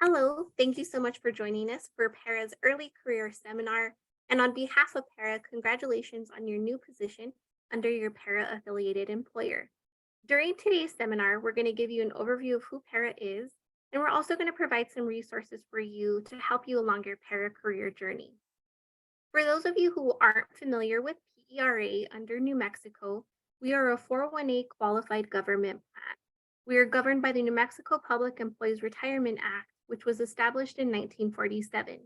Hello, thank you so much for joining us for PERA's Early Career Seminar. And on behalf of PERA, congratulations on your new position under your PERA affiliated employer. During today's seminar, we're going to give you an overview of who PERA is, and we're also going to provide some resources for you to help you along your PERA career journey. For those of you who aren't familiar with PERA under New Mexico, we are a 401(a) qualified government plan. We are governed by the New Mexico Public Employees Retirement Act, which was established in 1947.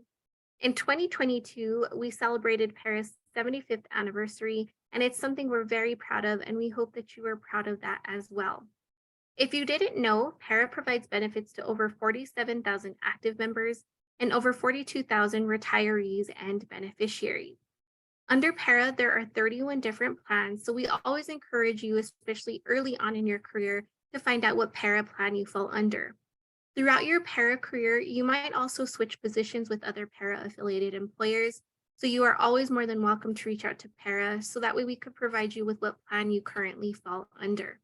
In 2022, we celebrated PERA's 75th anniversary, and it's something we're very proud of, and we hope that you are proud of that as well. If you didn't know, PERA provides benefits to over 47,000 active members and over 42,000 retirees and beneficiaries. Under PERA, there are 31 different plans, so we always encourage you, especially early on in your career, to find out what PERA plan you fall under. Throughout your PERA career, you might also switch positions with other PERA affiliated employers, so you are always more than welcome to reach out to PERA so that way we could provide you with what plan you currently fall under.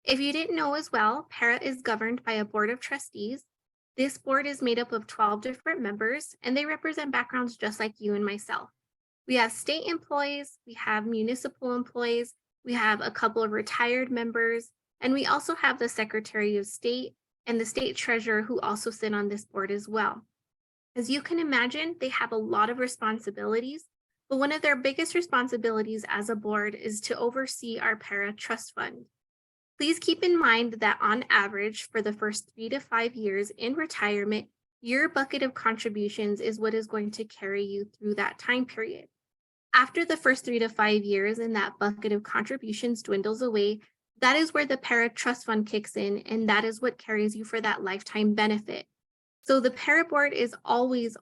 If you didn't know as well, PERA is governed by a board of trustees. This board is made up of 12 different members, and they represent backgrounds just like you and myself. We have state employees, we have municipal employees, we have a couple of retired members, and we also have the Secretary of State and the state treasurer who also sit on this board as well. As you can imagine, they have a lot of responsibilities, but one of their biggest responsibilities as a board is to oversee our PERA trust fund. Please keep in mind that on average, for the first 3 to 5 years in retirement, your bucket of contributions is what is going to carry you through that time period. After the first 3 to 5 years and that bucket of contributions dwindles away, that is where the PERA trust fund kicks in, and that is what carries you for that lifetime benefit. So the PERA board is always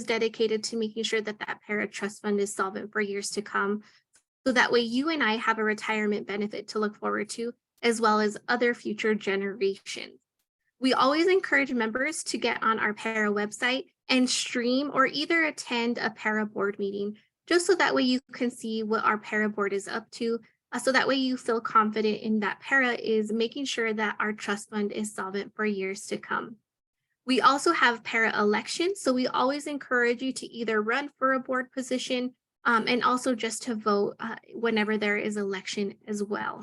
dedicated to making sure that that PERA trust fund is solvent for years to come. So that way you and I have a retirement benefit to look forward to, as well as other future generations. We always encourage members to get on our PERA website and stream or either attend a PERA board meeting, just so that way you can see what our PERA board is up to. So that way you feel confident in that PERA is making sure that our trust fund is solvent for years to come. We also have PERA elections, so we always encourage you to either run for a board position and also just to vote whenever there is election as well.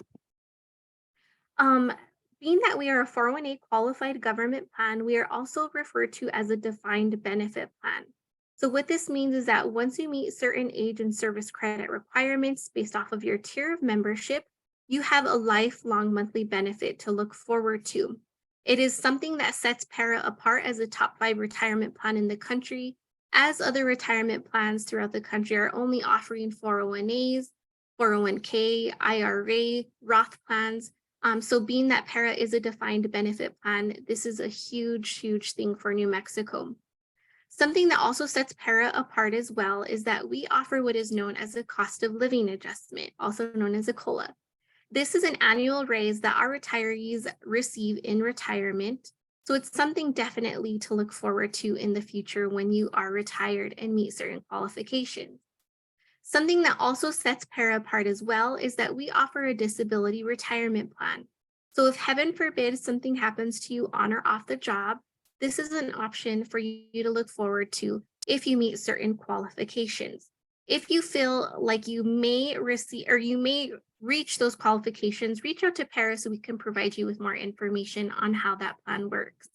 Um, Being that we are a 401(a) qualified government plan, we are also referred to as a defined benefit plan. So what this means is that once you meet certain age and service credit requirements based off of your tier of membership, you have a lifelong monthly benefit to look forward to. It is something that sets PERA apart as a top 5 retirement plan in the country, as other retirement plans throughout the country are only offering 401(a)s, 401(k), IRA, Roth plans. So being that PERA is a defined benefit plan, this is a huge thing for New Mexico. Something that also sets PERA apart as well is that we offer what is known as a cost of living adjustment, also known as a COLA. This is an annual raise that our retirees receive in retirement. So it's something definitely to look forward to in the future when you are retired and meet certain qualifications. Something that also sets PERA apart as well is that we offer a disability retirement plan. So if heaven forbid something happens to you on or off the job, this is an option for you to look forward to if you meet certain qualifications. If you feel like you may receive or you may reach those qualifications, reach out to PERA so we can provide you with more information on how that plan works.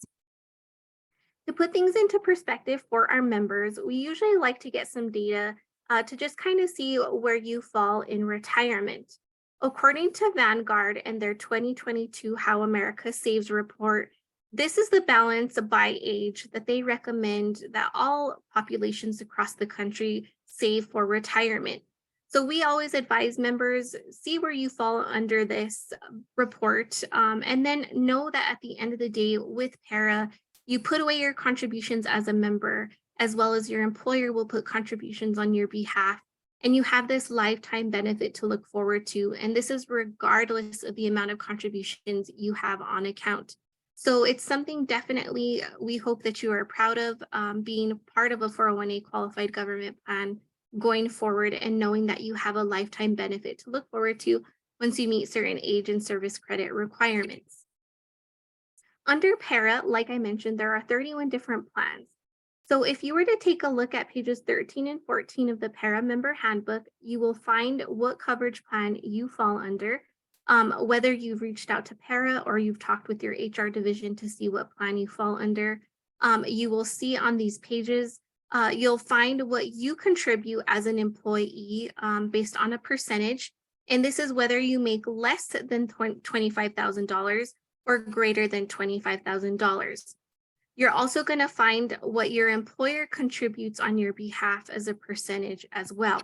To put things into perspective for our members, we usually like to get some data to just kind of see where you fall in retirement. According to Vanguard and their 2022 How America Saves report, this is the balance by age that they recommend that all populations across the country save for retirement. So we always advise members, see where you fall under this report, and then know that at the end of the day with PERA, you put away your contributions as a member, as well as your employer will put contributions on your behalf. And you have this lifetime benefit to look forward to. And this is regardless of the amount of contributions you have on account. So it's something definitely we hope that you are proud of being part of a 401(a) qualified government plan going forward and knowing that you have a lifetime benefit to look forward to once you meet certain age and service credit requirements. Under PERA, like I mentioned, there are 31 different plans. So if you were to take a look at pages 13 and 14 of the PERA member handbook, you will find what coverage plan you fall under. Whether you've reached out to PERA or you've talked with your HR division to see what plan you fall under, you will see on these pages, you'll find what you contribute as an employee based on a percentage. And this is whether you make less than $25,000 or greater than $25,000. You're also going to find what your employer contributes on your behalf as a percentage as well.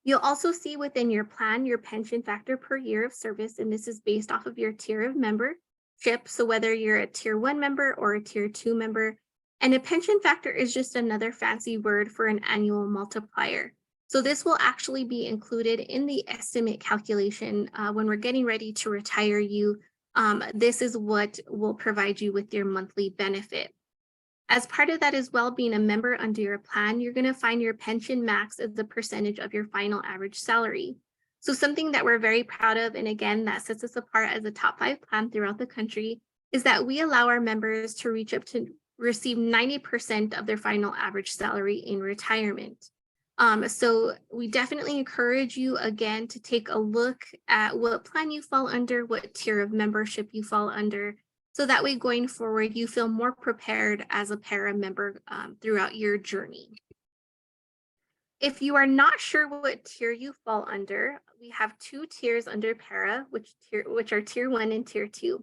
You'll also see within your plan your pension factor per year of service, and this is based off of your tier of membership. So whether you're a tier 1 member or a tier 2 member, and a pension factor is just another fancy word for an annual multiplier. So this will actually be included in the estimate calculation when we're getting ready to retire you. This is what will provide you with your monthly benefit. As part of that as well, being a member under your plan, you're going to find your pension max as a percentage of your final average salary. So something that we're very proud of, and again, that sets us apart as a top 5 plan throughout the country, is that we allow our members to reach up to receive 90% of their final average salary in retirement. So we definitely encourage you again to take a look at what plan you fall under, what tier of membership you fall under, so that way going forward, you feel more prepared as a PERA member throughout your journey. If you are not sure what tier you fall under, we have 2 tiers under PERA, which are tier 1 and tier 2.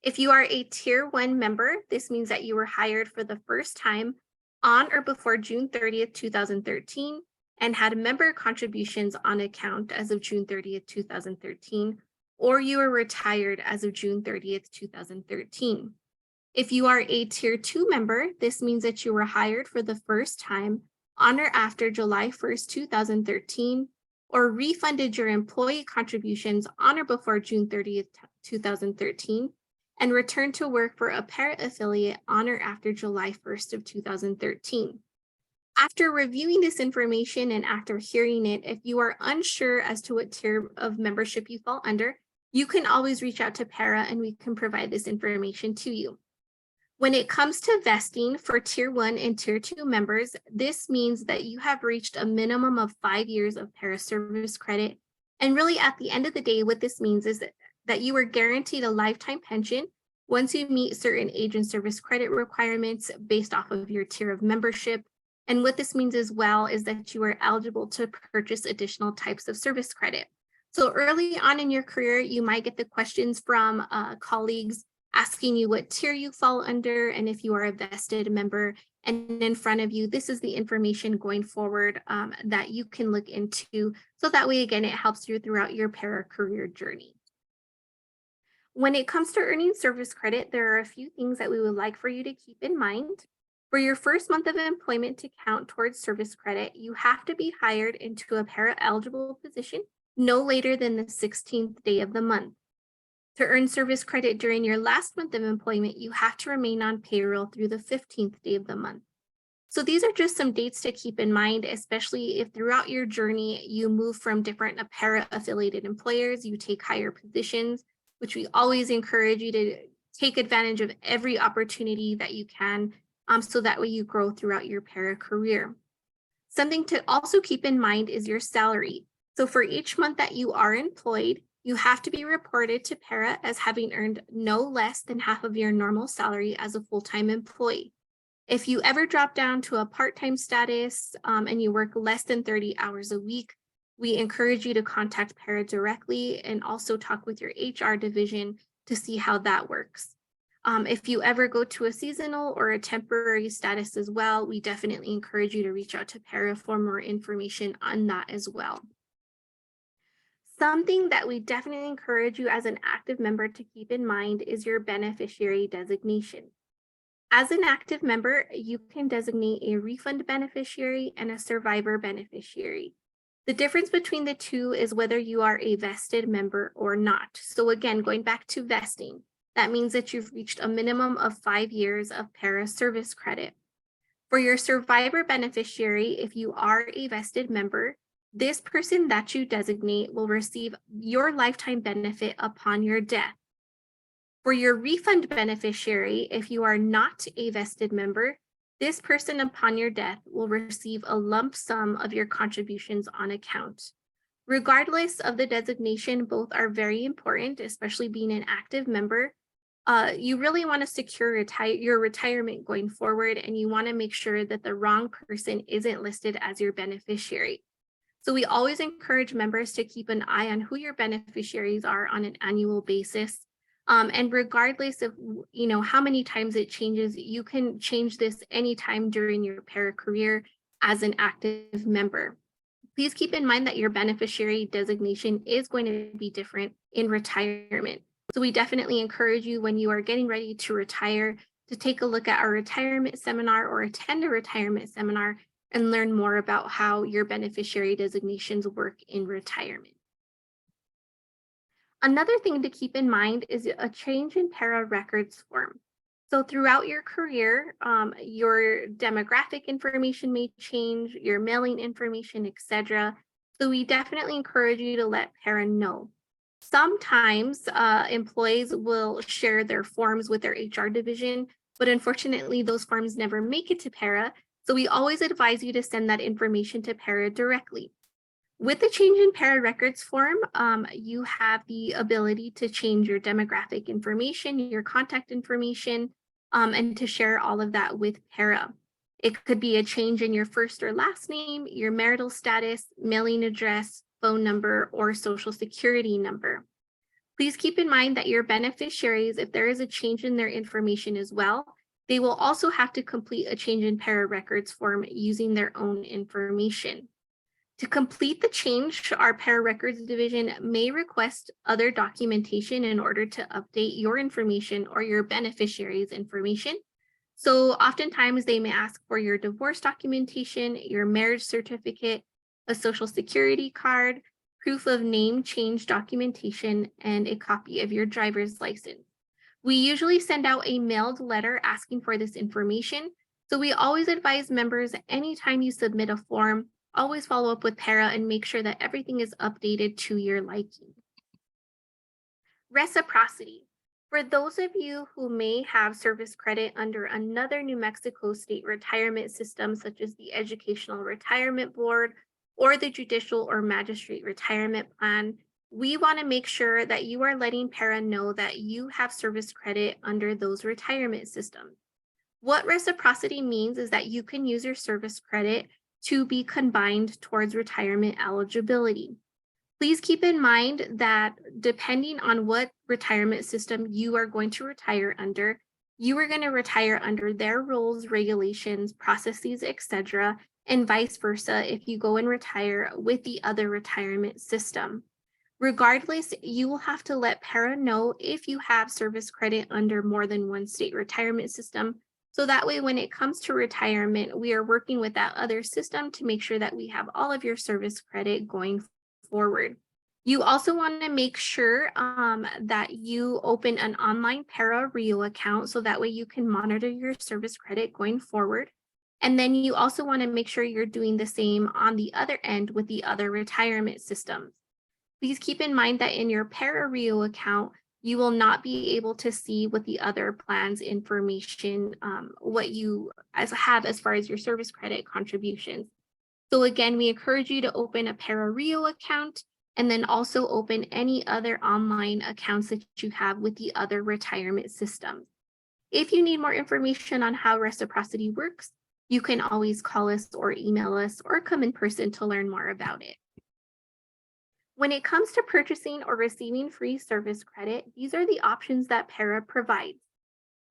If you are a tier 1 member, this means that you were hired for the first time on or before June 30th, 2013, and had member contributions on account as of June 30th, 2013, or you were retired as of June 30th, 2013. If you are a tier 2 member, this means that you were hired for the first time on or after July 1st, 2013, or refunded your employee contributions on or before June 30th, 2013, and returned to work for a PERA affiliate on or after July 1st of 2013. After reviewing this information and after hearing it, if you are unsure as to what tier of membership you fall under, you can always reach out to PERA and we can provide this information to you. When it comes to vesting for tier 1 and tier 2 members, this means that you have reached a minimum of 5 years of PERA service credit. And really at the end of the day, what this means is that you are guaranteed a lifetime pension once you meet certain age and service credit requirements based off of your tier of membership. And what this means as well is that you are eligible to purchase additional types of service credit. So early on in your career, you might get the questions from colleagues asking you what tier you fall under and if you are a vested member. And in front of you, this is the information going forward that you can look into. So that way, again, it helps you throughout your PERA career journey. When it comes to earning service credit, there are a few things that we would like for you to keep in mind. For your first month of employment to count towards service credit, you have to be hired into a PERA eligible position no later than the 16th day of the month. To earn service credit during your last month of employment, you have to remain on payroll through the 15th day of the month. So these are just some dates to keep in mind, especially if throughout your journey you move from different PERA affiliated employers, you take higher positions, which we always encourage you to take advantage of every opportunity that you can, so that way you grow throughout your PERA career. Something to also keep in mind is your salary. So for each month that you are employed, you have to be reported to PERA as having earned no less than half of your normal salary as a full-time employee. If you ever drop down to a part-time status and you work less than 30 hours a week, we encourage you to contact PERA directly and also talk with your HR division to see how that works. If you ever go to a seasonal or a temporary status as well, we definitely encourage you to reach out to PERA for more information on that as well. Something that we definitely encourage you as an active member to keep in mind is your beneficiary designation. As an active member, you can designate a refund beneficiary and a survivor beneficiary. The difference between the two is whether you are a vested member or not. So again, going back to vesting, that means that you've reached a minimum of 5 years of PERA service credit. For your survivor beneficiary, if you are a vested member, this person that you designate will receive your lifetime benefit upon your death. For your refund beneficiary, if you are not a vested member, this person upon your death will receive a lump sum of your contributions on account. Regardless of the designation, both are very important, especially being an active member. You really want to secure your retirement going forward, and you want to make sure that the wrong person isn't listed as your beneficiary. So we always encourage members to keep an eye on who your beneficiaries are on an annual basis. And regardless of how many times it changes, you can change this anytime during your para career as an active member. Please keep in mind that your beneficiary designation is going to be different in retirement. So we definitely encourage you, when you are getting ready to retire, to take a look at our retirement seminar or attend a retirement seminar and learn more about how your beneficiary designations work in retirement. Another thing to keep in mind is a change in PERA records form. So throughout your career, your demographic information may change, your mailing information, etc. So we definitely encourage you to let PERA know. Sometimes employees will share their forms with their HR division, but unfortunately those forms never make it to PERA. So we always advise you to send that information to PERA directly. With the change in PERA records form, you have the ability to change your demographic information, your contact information, and to share all of that with PERA. It could be a change in your first or last name, your marital status, mailing address, phone number, or social security number. Please keep in mind that your beneficiaries, if there is a change in their information as well, they will also have to complete a change in PERA records form using their own information. To complete the change, our PERA records division may request other documentation in order to update your information or your beneficiary's information. So oftentimes they may ask for your divorce documentation, your marriage certificate, a social security card, proof of name change documentation, and a copy of your driver's license. We usually send out a mailed letter asking for this information. So we always advise members, anytime you submit a form, always follow up with PERA and make sure that everything is updated to your liking. Reciprocity. For those of you who may have service credit under another New Mexico state retirement system, such as the Educational Retirement Board or the Judicial or Magistrate Retirement Plan, we want to make sure that you are letting PERA know that you have service credit under those retirement systems. What reciprocity means is that you can use your service credit to be combined towards retirement eligibility. Please keep in mind that depending on what retirement system you are going to retire under, you are going to retire under their rules, regulations, processes, etc., and vice versa if you go and retire with the other retirement system. Regardless, you will have to let PERA know if you have service credit under more than one state retirement system. So that way, when it comes to retirement, we are working with that other system to make sure that we have all of your service credit going forward. You also want to make sure that you open an online PERA Rio account so that way you can monitor your service credit going forward. And then you also want to make sure you're doing the same on the other end with the other retirement systems. Please keep in mind that in your PERA Rio account, you will not be able to see what the other plans information, what you have as far as your service credit contributions. So again, we encourage you to open a PERA Rio account and then also open any other online accounts that you have with the other retirement systems. If you need more information on how reciprocity works, you can always call us or email us or come in person to learn more about it. When it comes to purchasing or receiving free service credit, these are the options that PERA provides.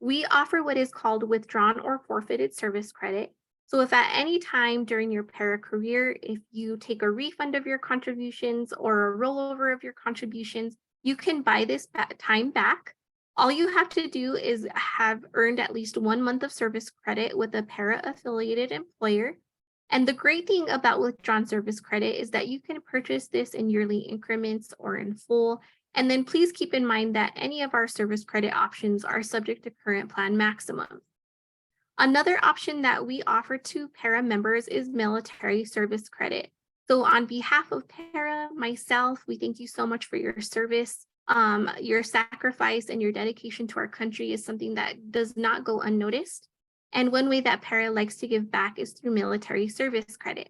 We offer what is called withdrawn or forfeited service credit. So if at any time during your PERA career, if you take a refund of your contributions or a rollover of your contributions, you can buy this time back. All you have to do is have earned at least 1 month of service credit with a PERA affiliated employer. And the great thing about withdrawn service credit is that you can purchase this in yearly increments or in full. And then please keep in mind that any of our service credit options are subject to current plan maximums. Another option that we offer to PERA members is military service credit. So on behalf of PERA, myself, we thank you so much for your service. Your sacrifice and your dedication to our country is something that does not go unnoticed. And one way that PERA likes to give back is through military service credit.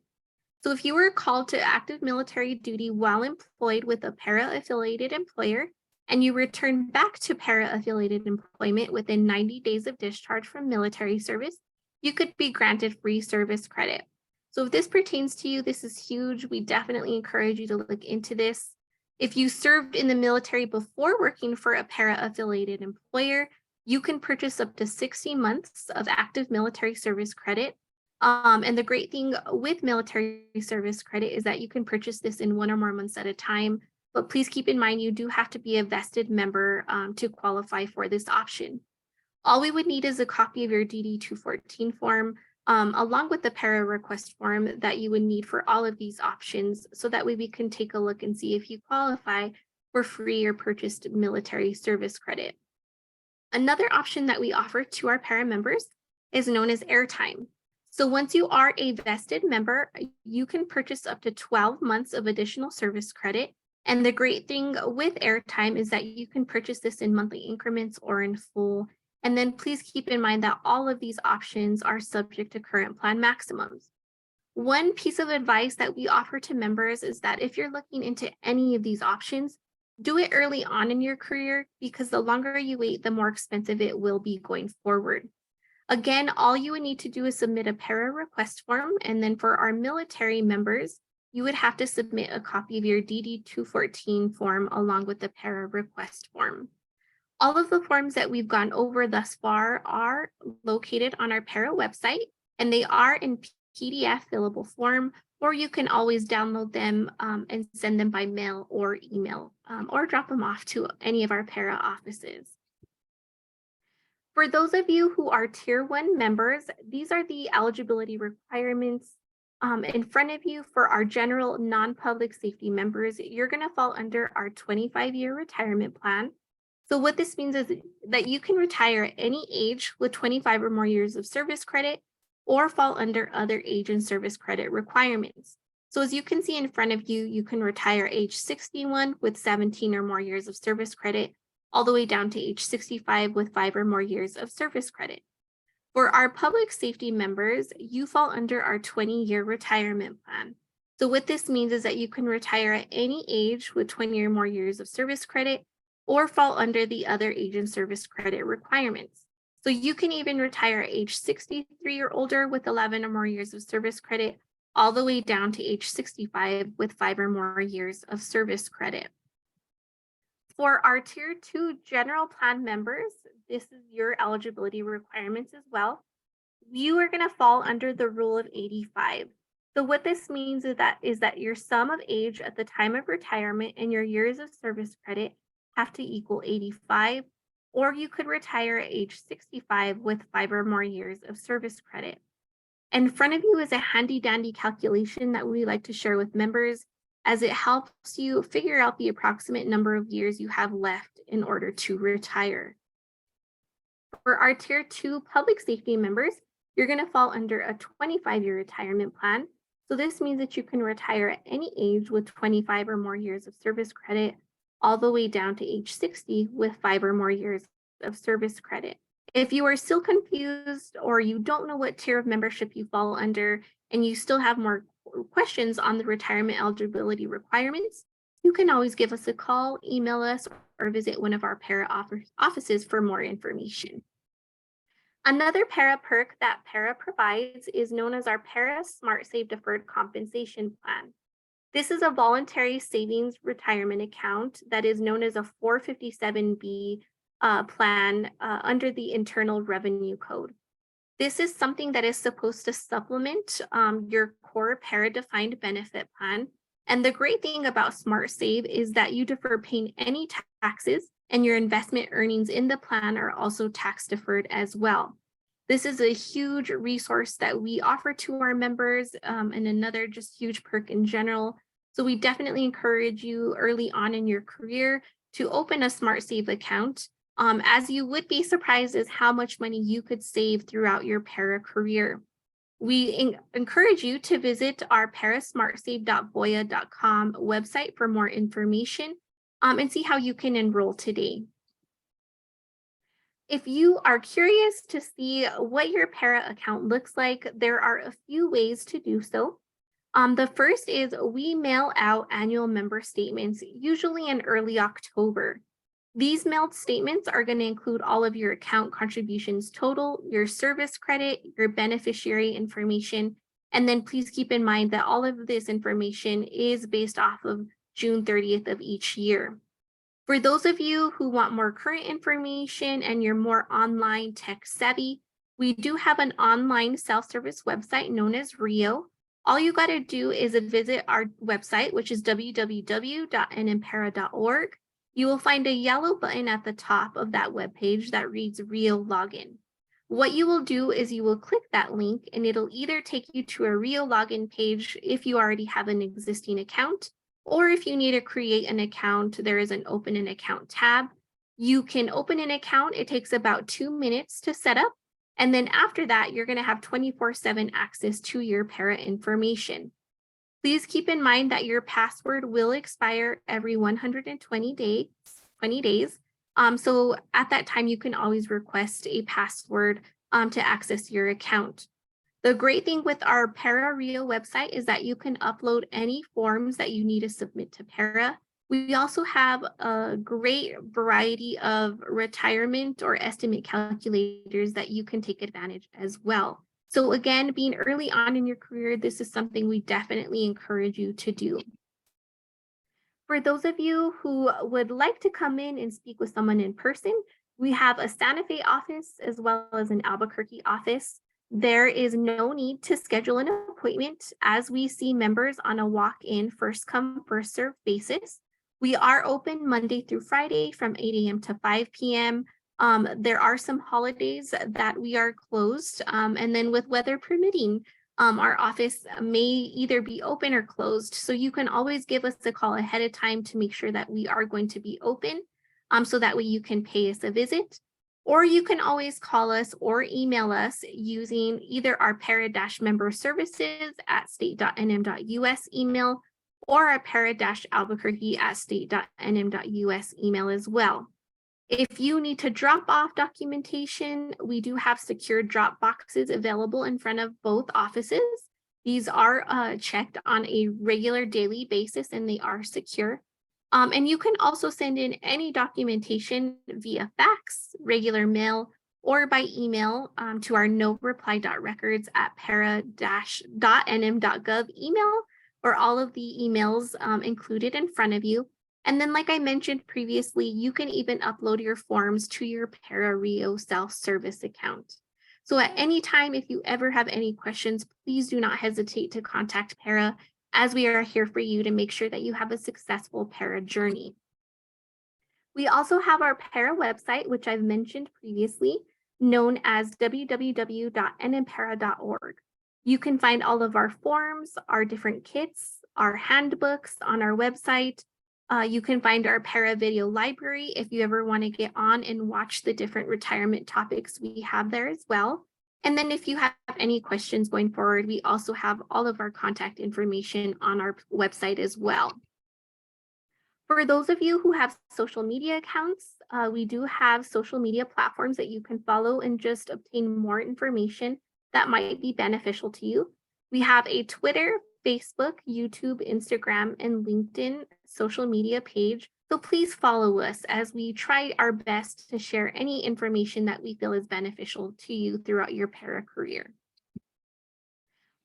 So if you were called to active military duty while employed with a PERA-affiliated employer, and you return back to PERA-affiliated employment within 90 days of discharge from military service, you could be granted free service credit. So if this pertains to you, this is huge. We definitely encourage you to look into this. If you served in the military before working for a PERA-affiliated employer, you can purchase up to 60 months of active military service credit. And the great thing with military service credit is that you can purchase this in 1 or more months at a time. But please keep in mind, you do have to be a vested member to qualify for this option. All we would need is a copy of your DD 214 form, along with the PERA request form that you would need for all of these options. So that way we can take a look and see if you qualify for free or purchased military service credit. Another option that we offer to our PERA members is known as airtime. So once you are a vested member, you can purchase up to 12 months of additional service credit. And the great thing with airtime is that you can purchase this in monthly increments or in full. And then please keep in mind that all of these options are subject to current plan maximums. One piece of advice that we offer to members is that if you're looking into any of these options, do it early on in your career, because the longer you wait, the more expensive it will be going forward. Again, all you would need to do is submit a PERA request form, and then for our military members, you would have to submit a copy of your DD 214 form along with the PERA request form. All of the forms that we've gone over thus far are located on our PERA website, and they are in PDF fillable form, or you can always download them and send them by mail or email, or drop them off to any of our PERA offices. For those of you who are Tier 1 members, these are the eligibility requirements in front of you. For our general non-public safety members, you're going to fall under our 25-year retirement plan. So what this means is that you can retire at any age with 25 or more years of service credit, or fall under other age and service credit requirements. So as you can see in front of you, you can retire age 61 with 17 or more years of service credit, all the way down to age 65 with 5 or more years of service credit. For our public safety members, you fall under our 20-year retirement plan. So what this means is that you can retire at any age with 20 or more years of service credit, or fall under the other age and service credit requirements. So you can even retire at age 63 or older with 11 or more years of service credit, all the way down to age 65 with 5 or more years of service credit. For our Tier 2 general plan members, this is your eligibility requirements as well. You are going to fall under the rule of 85. So what this means is that your sum of age at the time of retirement and your years of service credit have to equal 85, or you could retire at age 65 with 5 or more years of service credit. In front of you is a handy dandy calculation that we like to share with members, as it helps you figure out the approximate number of years you have left in order to retire. For our Tier 2 public safety members, you're going to fall under a 25-year retirement plan. So this means that you can retire at any age with 25 or more years of service credit, all the way down to age 60 with 5 or more years of service credit. If you are still confused or you don't know what tier of membership you fall under, and you still have more questions on the retirement eligibility requirements, you can always give us a call, email us, or visit one of our PERA offices for more information. Another PERA perk that PERA provides is known as our PERA SmartSave Deferred Compensation Plan. This is a voluntary savings retirement account that is known as a 457B plan under the Internal Revenue Code. This is something that is supposed to supplement your core PERA defined benefit plan. And the great thing about SmartSave is that you defer paying any taxes, and your investment earnings in the plan are also tax deferred as well. This is a huge resource that we offer to our members, and another just huge perk in general. So we definitely encourage you early on in your career to open a SmartSave account, as you would be surprised as how much money you could save throughout your PERA career. We encourage you to visit our parasmartsave.voya.com website for more information. and see how you can enroll today. If you are curious to see what your PERA account looks like, there are a few ways to do so. The first is we mail out annual member statements, usually in early October. These mailed statements are going to include all of your account contributions total, your service credit, your beneficiary information, and then please keep in mind that all of this information is based off of June 30th of each year. For those of you who want more current information and you're more online tech savvy, we do have an online self-service website known as Rio. All you got to do is visit our website, which is www.nmpera.org. You will find a yellow button at the top of that webpage that reads Rio Login. What you will do is you will click that link and it'll either take you to a Rio login page if you already have an existing account, or if you need to create an account, there is an open an account tab. You can open an account. It takes about 2 minutes to set up. And then after that, you're going to have 24/7 access to your PERA information. Please keep in mind that your password will expire every 120 days. So at that time, you can always request a password to access your account. The great thing with our PERA Rio website is that you can upload any forms that you need to submit to PERA. We also have a great variety of retirement or estimate calculators that you can take advantage as well. So again, being early on in your career, this is something we definitely encourage you to do. For those of you who would like to come in and speak with someone in person, we have a Santa Fe office as well as an Albuquerque office. There is no need to schedule an appointment as we see members on a walk-in first come, first served basis. We are open Monday through Friday from 8 a.m. to 5 p.m. There are some holidays that we are closed, and then with weather permitting, our office may either be open or closed. So you can always give us a call ahead of time to make sure that we are going to be open, so that way you can pay us a visit. Or you can always call us or email us using either our PERA-member services at state.nm.us email or our PERA-albuquerque at state.nm.us email as well. If you need to drop off documentation, we do have secure drop boxes available in front of both offices. These are checked on a regular daily basis and they are secure. And you can also send in any documentation via fax, regular mail, or by email to our noreply.records@para-nm.gov email, or all of the emails included in front of you. And then, like I mentioned previously, you can even upload your forms to your PERA Rio self-service account. So at any time, if you ever have any questions, please do not hesitate to contact PERA, as we are here for you to make sure that you have a successful PERA journey. We also have our PERA website, which I've mentioned previously, known as www.nmpera.org. You can find all of our forms, our different kits, our handbooks on our website. You can find our PERA video library if you ever want to get on and watch the different retirement topics we have there as well. And then if you have any questions going forward, we also have all of our contact information on our website as well. For those of you who have social media accounts, we do have social media platforms that you can follow and just obtain more information that might be beneficial to you. We have a Twitter, Facebook, YouTube, Instagram, and LinkedIn social media page. So please follow us as we try our best to share any information that we feel is beneficial to you throughout your PERA career.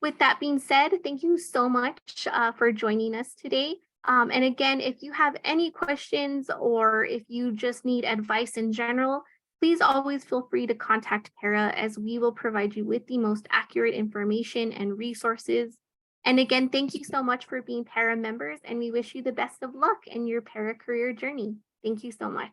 With that being said, thank you so much for joining us today. And again, if you have any questions or if you just need advice in general, please always feel free to contact PERA, as we will provide you with the most accurate information and resources. And again, thank you so much for being PERA members, and we wish you the best of luck in your PERA career journey. Thank you so much.